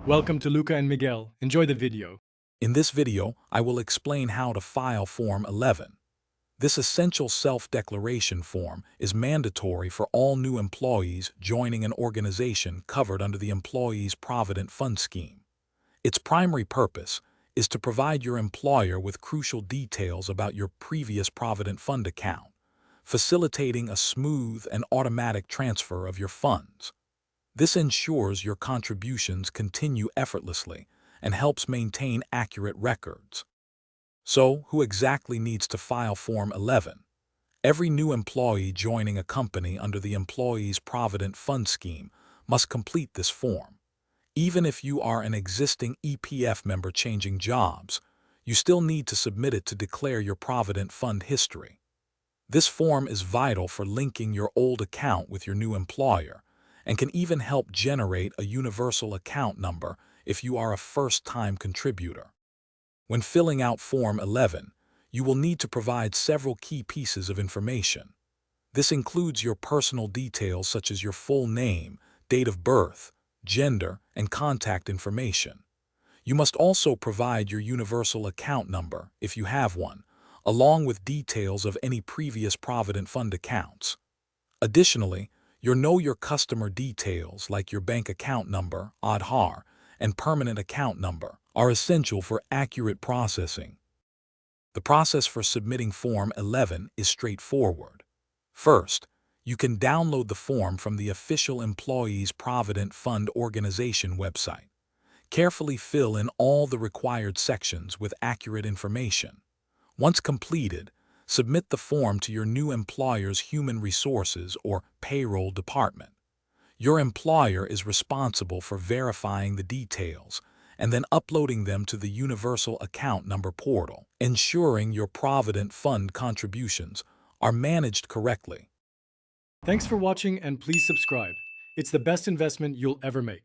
Welcome to Luca and Miguel. Enjoy the video. In this video, I will explain how to file Form 11. This essential self-declaration form is mandatory for all new employees joining an organization covered under the Employees Provident Fund Scheme. Its primary purpose is to provide your employer with crucial details about your previous Provident Fund account, facilitating a smooth and automatic transfer of your funds. This ensures your contributions continue effortlessly and helps maintain accurate records. So, who exactly needs to file Form 11? Every new employee joining a company under the Employees Provident Fund Scheme must complete this form. Even if you are an existing EPF member changing jobs, you still need to submit it to declare your Provident Fund history. This form is vital for linking your old account with your new employer, and can even help generate a universal account number if you are a first-time contributor. When filling out Form 11, you will need to provide several key pieces of information. This includes your personal details such as your full name, date of birth, gender, and contact information. You must also provide your universal account number, if you have one, along with details of any previous Provident Fund accounts. Additionally, your Know Your Customer details like your bank account number, Aadhaar, and permanent account number are essential for accurate processing. The process for submitting Form 11 is straightforward. First, you can download the form from the official Employees Provident Fund Organization website. Carefully fill in all the required sections with accurate information. Once completed, submit the form to your new employer's Human Resources or Payroll Department. Your employer is responsible for verifying the details and then uploading them to the Universal Account Number portal, ensuring your Provident Fund contributions are managed correctly. Thanks for watching and please subscribe. It's the best investment you'll ever make.